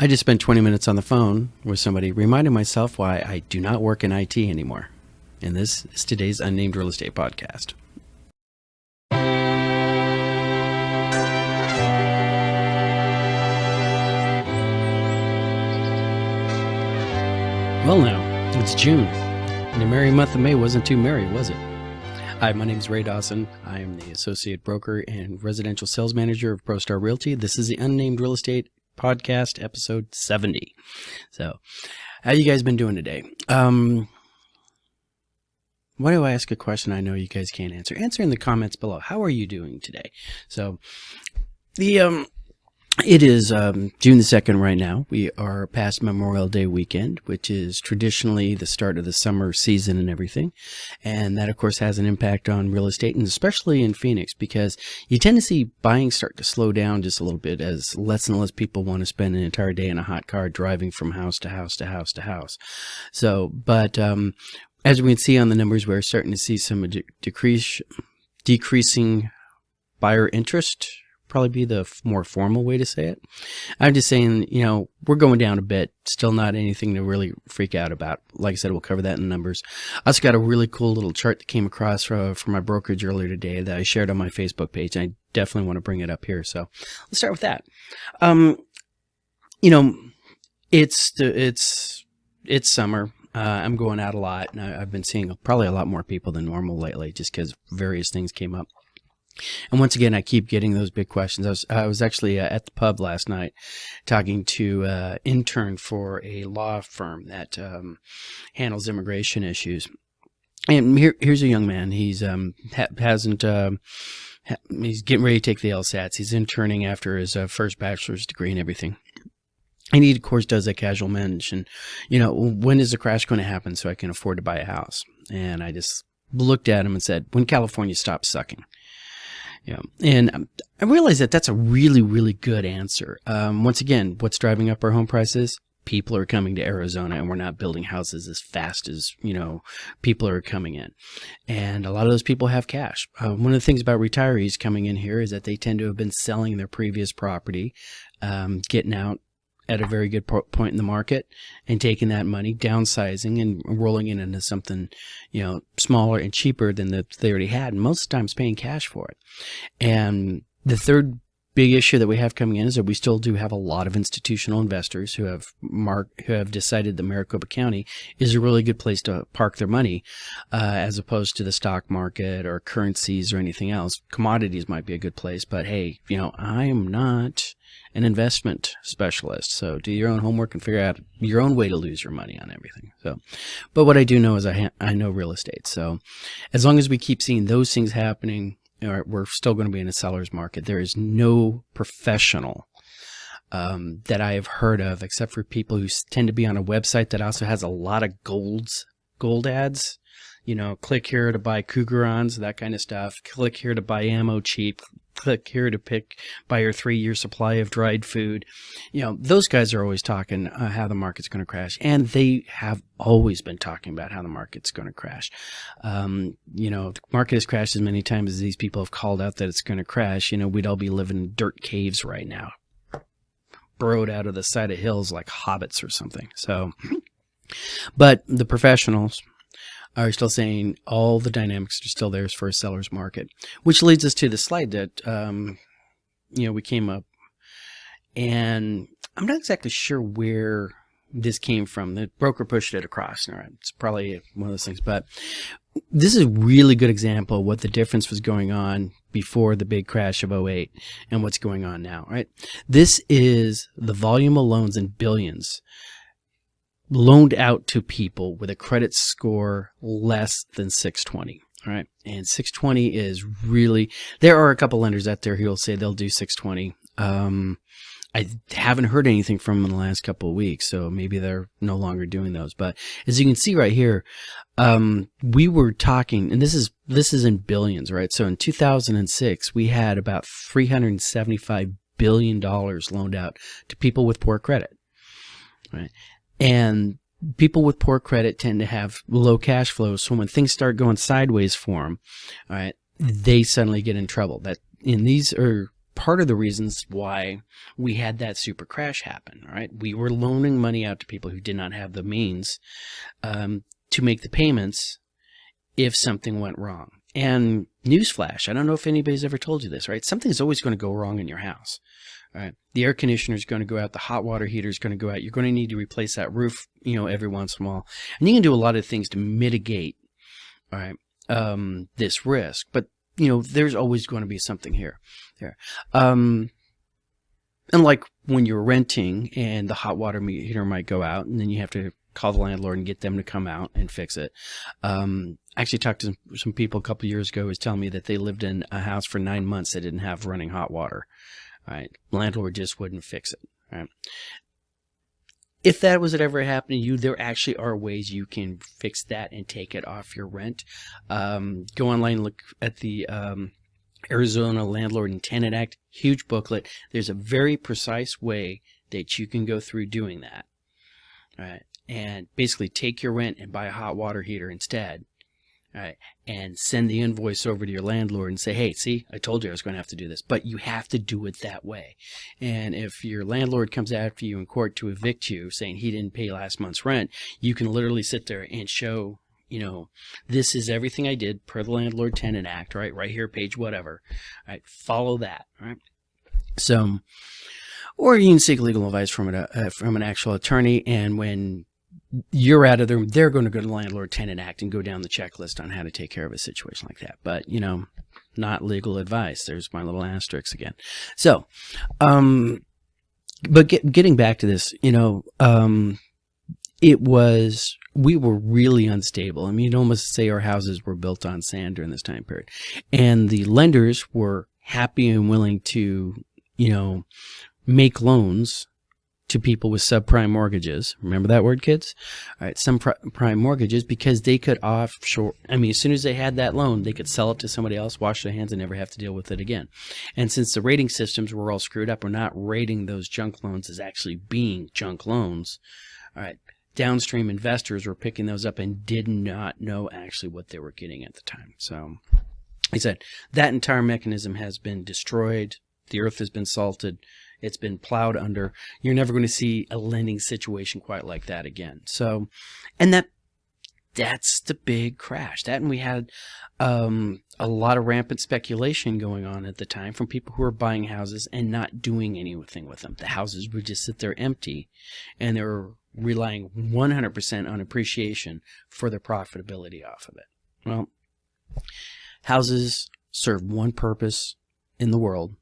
I just spent 20 minutes on the phone with somebody reminding myself why I do not work in IT anymore. And this is today's Unnamed Real Estate Podcast. Well now, it's June. And the merry month of May wasn't too merry, was it? Hi, my name is Ray Dawson. I am the Associate Broker and Residential Sales Manager of ProStar Realty. This is the Unnamed Real Estate Podcast, episode 70. So, how you guys been doing today? Why do I ask a question I know you guys can't answer? Answer in the comments below. How are you doing today? So, it is June the 2nd right now. We are past Memorial Day weekend, which is traditionally the start of the summer season and everything. And that, of course, has an impact on real estate, and especially in Phoenix, because you tend to see buying start to slow down just a little bit as less and less people want to spend an entire day in a hot car driving from house to house to house to house. So, but as we can see on the numbers, we're starting to see some decreasing buyer interest. Probably be the more formal way to say it. I'm just saying, we're going down a bit. Still not anything to really freak out about. Like I said, we'll cover that in the numbers. I also got a really cool little chart that came across from my brokerage earlier today that I shared on my Facebook page. And I definitely want to bring it up here. So let's start with that. It's summer. I'm going out a lot, and I've been seeing probably a lot more people than normal lately, just because various things came up. And once again, I keep getting those big questions. I was actually at the pub last night talking to an intern for a law firm that handles immigration issues. And here's a young man. He's he's getting ready to take the LSATs. He's interning after his first bachelor's degree and everything. And he, of course, does a casual mention, when is the crash going to happen so I can afford to buy a house? And I just looked at him and said, when California stops sucking. And I realize that that's a really, really good answer. Once again, what's driving up our home prices? People are coming to Arizona, and we're not building houses as fast as, people are coming in. And a lot of those people have cash. One of the things about retirees coming in here is that they tend to have been selling their previous property, getting out at a very good point in the market and taking that money, downsizing and rolling it into something, smaller and cheaper than they already had, and most of the times paying cash for it. And the third big issue that we have coming in is that we still do have a lot of institutional investors who have decided that Maricopa County is a really good place to park their money, as opposed to the stock market or currencies or anything else. Commodities might be a good place, but hey, I am not an investment specialist, so do your own homework and figure out your own way to lose your money on everything. So, but what I do know is I know real estate. So, as long as we keep seeing those things happening, we're still going to be in a seller's market. There is no professional that I have heard of, except for people who tend to be on a website that also has a lot of gold ads. Click here to buy Cougarons, that kind of stuff. Click here to buy ammo cheap. Click here to buy your 3-year supply of dried food. Those guys are always talking how the market's going to crash, and they have always been talking about how the market's going to crash. The market has crashed as many times as these people have called out that it's going to crash. We'd all be living in dirt caves right now, burrowed out of the side of hills like hobbits or something. So, but the professionals are still saying all the dynamics are still there for a seller's market, which leads us to the slide that, we came up, and I'm not exactly sure where this came from. The broker pushed it across. All right, it's probably one of those things, but this is a really good example of what the difference was going on before the big crash of '08 and what's going on now, right? This is the volume of loans in billions loaned out to people with a credit score less than 620. All right. And 620 is really, there are a couple lenders out there who will say they'll do 620. I haven't heard anything from them in the last couple of weeks, so maybe they're no longer doing those. But as you can see right here, we were talking, and this is in billions, right? So in 2006, we had about $375 billion loaned out to people with poor credit, right? And people with poor credit tend to have low cash flows. So when things start going sideways for them, all right, they suddenly get in trouble. These are part of the reasons why we had that super crash happen. All right, we were loaning money out to people who did not have the means to make the payments if something went wrong. And newsflash, I don't know if anybody's ever told you this, right? Something's always going to go wrong in your house. All right, the air conditioner is going to go out, the hot water heater is going to go out. You're going to need to replace that roof, every once in a while. And you can do a lot of things to mitigate, all right, this risk. But there's always going to be something there. And like when you're renting and the hot water heater might go out, and then you have to call the landlord and get them to come out and fix it. I actually talked to some people a couple of years ago who was telling me that they lived in a house for 9 months that didn't have running hot water. All right, landlord just wouldn't fix it. All right. If that was ever happening to you, there actually are ways you can fix that and take it off your rent. Go online, look at the Arizona Landlord and Tenant Act, huge booklet. There's a very precise way that you can go through doing that. All right, and basically take your rent and buy a hot water heater instead. All right, and send the invoice over to your landlord and say, hey, see, I told you I was going to have to do this. But you have to do it that way. And if your landlord comes after you in court to evict you, saying he didn't pay last month's rent, you can literally sit there and show, this is everything I did per the Landlord Tenant Act, right here, page whatever. All right, follow that. All right. So, or you can seek legal advice from an actual attorney, and when you're out of there, they're going to go to the Landlord Tenant Act and go down the checklist on how to take care of a situation like that. But, not legal advice. There's my little asterisk again. So, but getting back to this, we were really unstable. I mean, you'd almost say our houses were built on sand during this time period. And the lenders were happy and willing to, make loans to people with subprime mortgages. Remember that word, kids? All right, subprime mortgages, because they could offshore. I mean, as soon as they had that loan, they could sell it to somebody else, wash their hands, and never have to deal with it again. And since the rating systems were all screwed up, we're not rating those junk loans as actually being junk loans. All right, downstream investors were picking those up and did not know actually what they were getting at the time. So, like I said, that entire mechanism has been destroyed. The earth has been salted. It's been plowed under. You're never going to see a lending situation quite like that again. So, and that's the big crash. That, and we had a lot of rampant speculation going on at the time from people who were buying houses and not doing anything with them. The houses would just sit there empty, and they were relying 100% on appreciation for the profitability off of it. Well, houses serve one purpose in the world,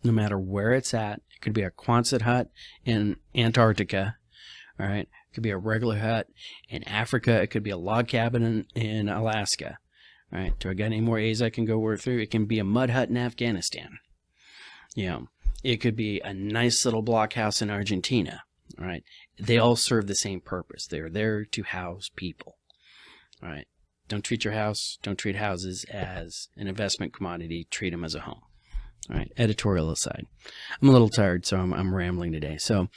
no matter where it's at. It could be a Quonset hut in Antarctica, all right? It could be a regular hut in Africa. It could be a log cabin in Alaska, all right? Do I got any more A's I can go work through? It can be a mud hut in Afghanistan. It could be a nice little block house in Argentina, all right? They all serve the same purpose. They're there to house people, all right? Don't treat houses as an investment commodity. Treat them as a home. All right, editorial aside. I'm a little tired, so I'm rambling today. So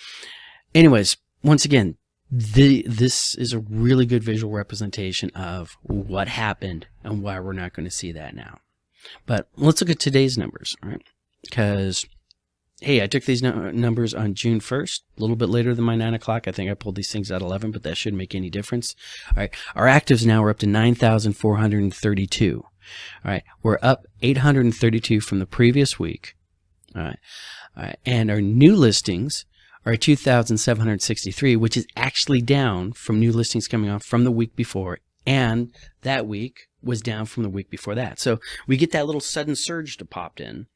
anyways, once again, this is a really good visual representation of what happened and why we're not going to see that now. But let's look at today's numbers, all right? Because, hey, I took these numbers on June 1st, a little bit later than my 9 o'clock. I think I pulled these things at 11, but that shouldn't make any difference. All right, our actives now are up to 9,432. All right, we're up 832 from the previous week. All right, and our new listings are 2,763, which is actually down from new listings coming off from the week before, and that week was down from the week before that. So we get that little sudden surge that popped in,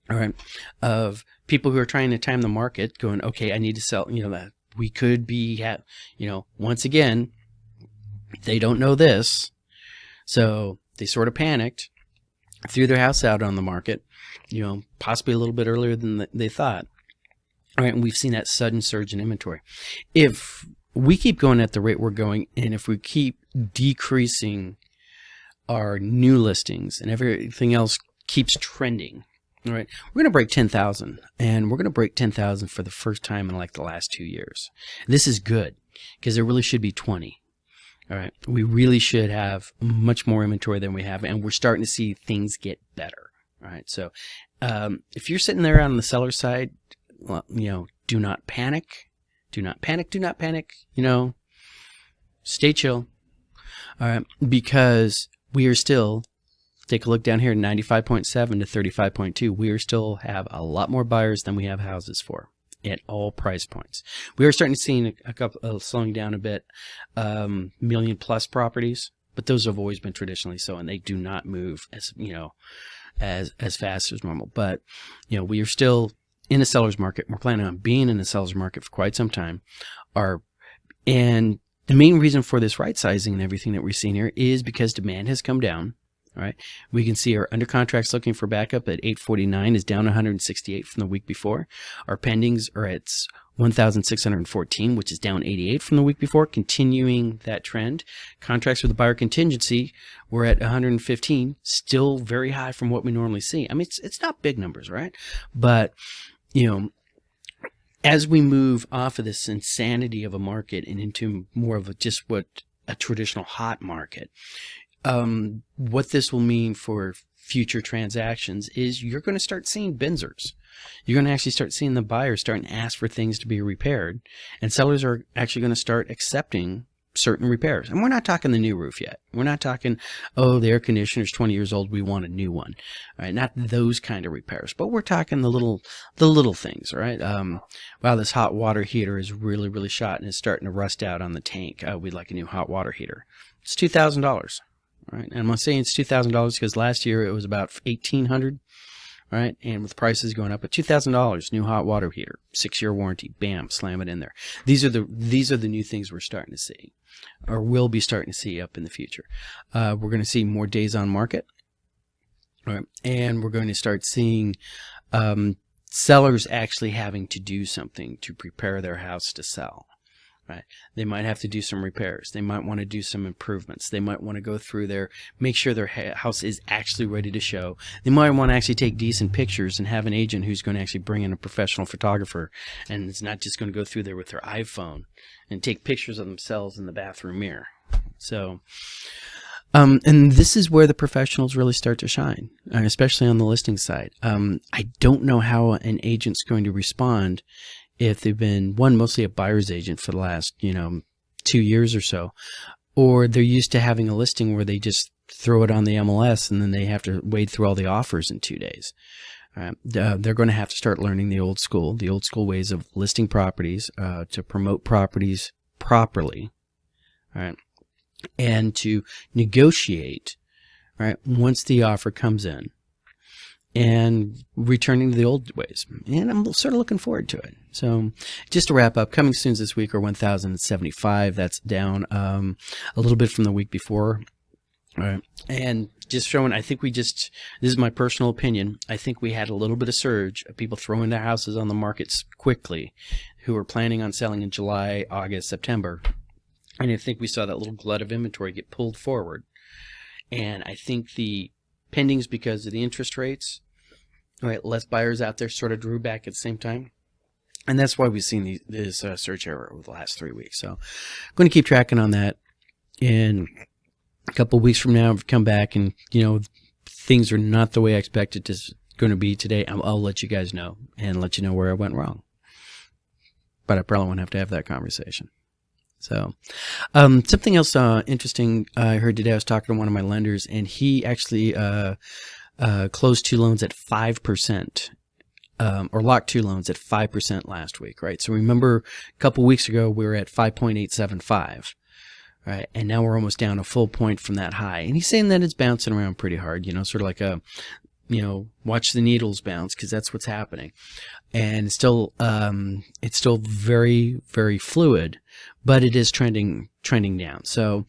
all right, of people who are trying to time the market, going, okay, I need to sell. That we could be, once again, they don't know this, so they sort of panicked, threw their house out on the market, possibly a little bit earlier than they thought. All right, and we've seen that sudden surge in inventory. If we keep going at the rate we're going, and if we keep decreasing our new listings and everything else keeps trending, all right, we're going to break 10,000, and we're going to break 10,000 for the first time in like the last 2 years. This is good because there really should be 20. All right, we really should have much more inventory than we have, and we're starting to see things get better. All right, so If you're sitting there on the seller side, well, do not panic. Do not panic. Do not panic. Stay chill. All right. Because we are still, take a look down here, 95.7 to 35.2. We are still have a lot more buyers than we have houses for at all price points. We are starting to see a couple slowing down a bit, million plus properties, but those have always been traditionally so, and they do not move as fast as normal. But we are still in a seller's market. We're planning on being in a seller's market for quite some time. And the main reason for this right sizing and everything that we're seeing here is because demand has come down. All right, we can see our under contracts looking for backup at 849 is down 168 from the week before. Our pendings are at 1,614, which is down 88 from the week before, continuing that trend. Contracts with the buyer contingency were at 115, still very high from what we normally see. I mean, it's not big numbers, right? But as we move off of this insanity of a market and into more of a traditional hot market, what this will mean for future transactions is you're going to start seeing benzers. You're going to actually start seeing the buyers starting to ask for things to be repaired, and sellers are actually going to start accepting certain repairs. And we're not talking the new roof yet. We're not talking, the air conditioner's 20 years old, we want a new one. All right, not those kind of repairs, but we're talking the little things, right? Wow, this hot water heater is really, really shot and it's starting to rust out on the tank. We'd like a new hot water heater. It's $2,000. Right, and I'm saying it's $2,000 because last year it was about $1,800, right? And with prices going up, at $2,000, new hot water heater, 6-year warranty, bam, slam it in there. These are the new things we're starting to see, or will be starting to see up in the future. We're going to see more days on market, right? And we're going to start seeing sellers actually having to do something to prepare their house to sell. Right. They might have to do some repairs. They might want to do some improvements. They might want to go through make sure their house is actually ready to show. They might want to actually take decent pictures and have an agent who's going to actually bring in a professional photographer, and it's not just going to go through there with their iPhone and take pictures of themselves in the bathroom mirror. So, and this is where the professionals really start to shine, especially on the listing side. I don't know how an agent's going to respond if they've been mostly a buyer's agent for the last 2 years or so, or they're used to having a listing where they just throw it on the MLS and then they have to wade through all the offers in 2 days. They're going to have to start learning the old school ways of listing properties, to promote properties properly, right, and to negotiate, right, once the offer comes in, and returning to the old ways. And I'm sort of looking forward to it. So just to wrap up, coming soon this week are 1,075. That's down a little bit from the week before. All right. And just showing, I think this is my personal opinion, I think we had a little bit of surge of people throwing their houses on the markets quickly who were planning on selling in July, August, September. And I think we saw that little glut of inventory get pulled forward. And I think the pendings, because of the interest rates, all right, less buyers out there sort of drew back at the same time. And that's why we've seen this surge error over the last 3 weeks. So I'm going to keep tracking on that. And a couple of weeks from now, I've come back and, things are not the way I expected it's going to be today. I'll let you guys know and let you know where I went wrong. But I probably won't have to have that conversation. So something else interesting I heard today. I was talking to one of my lenders, and he actually closed 2 loans at 5%, or locked 2 loans at 5% last week, right? So remember, a couple weeks ago, we were at 5.875, right? And now we're almost down a full point from that high. And he's saying that it's bouncing around pretty hard, sort of like watch the needles bounce, because that's what's happening. And it's still very, very fluid, but it is trending down. So,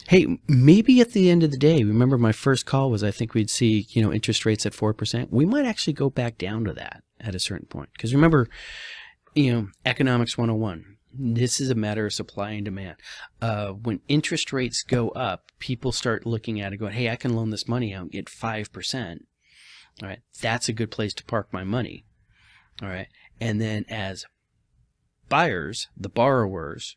hey, maybe at the end of the day, remember my first call was I think we'd see, interest rates at 4%. We might actually go back down to that at a certain point. Because remember, economics 101. This is a matter of supply and demand. When interest rates go up, people start looking at it going, hey, I can loan this money out and get 5%. All right, that's a good place to park my money. All right, and then as buyers, the borrowers,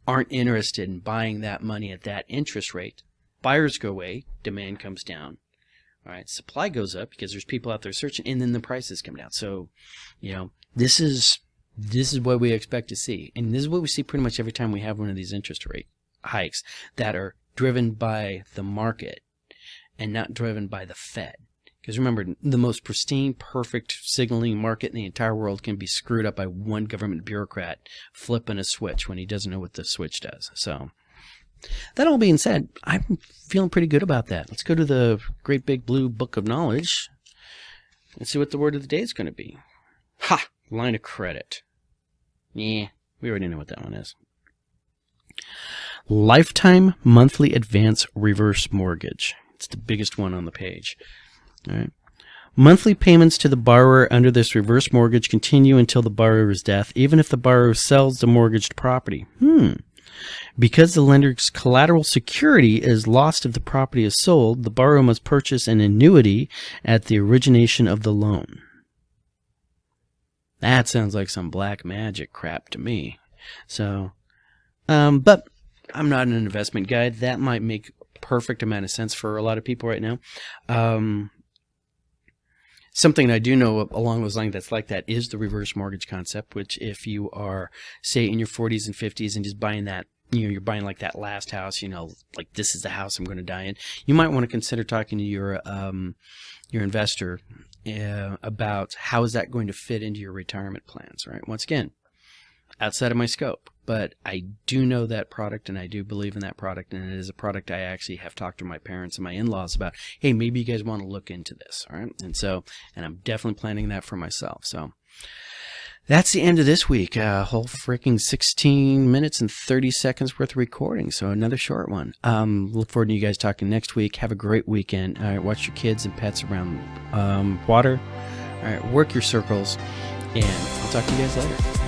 aren't interested in buying that money at that interest rate, buyers go away, demand comes down. All right, supply goes up because there's people out there searching, and then the prices come down. So, this is what we expect to see, and this is what we see pretty much every time we have one of these interest rate hikes that are driven by the market and not driven by the Fed. Because remember, the most pristine, perfect signaling market in the entire world can be screwed up by one government bureaucrat flipping a switch when he doesn't know what the switch does. So, that all being said, I'm feeling pretty good about that. Let's go to the great big blue book of knowledge and see what the word of the day is going to be. Ha! Line of credit. Yeah, we already know what that one is. Lifetime monthly advance reverse mortgage. It's the biggest one on the page. All right. Monthly payments to the borrower under this reverse mortgage continue until the borrower's death, even if the borrower sells the mortgaged property. Because the lender's collateral security is lost if the property is sold, the borrower must purchase an annuity at the origination of the loan. That sounds like some black magic crap to me. So, but I'm not an investment guy. That might make a perfect amount of sense for a lot of people right now. Something I do know along those lines that's like that is the reverse mortgage concept, which if you are, say, in your 40s and 50s and just buying that, you're buying like that last house, like this is the house I'm going to die in, you might want to consider talking to your investor about how is that going to fit into your retirement plans, right? Once again, outside of my scope, but I do know that product and I do believe in that product, and it is a product I actually have talked to my parents and my in-laws about. Hey, maybe you guys want to look into this, all right? And I'm definitely planning that for myself. So that's the end of this week. A whole freaking 16 minutes and 30 seconds worth of recording. So another short one. Look forward to you guys talking next week. Have a great weekend. All right, watch your kids and pets around water. All right, work your circles, and I'll talk to you guys later.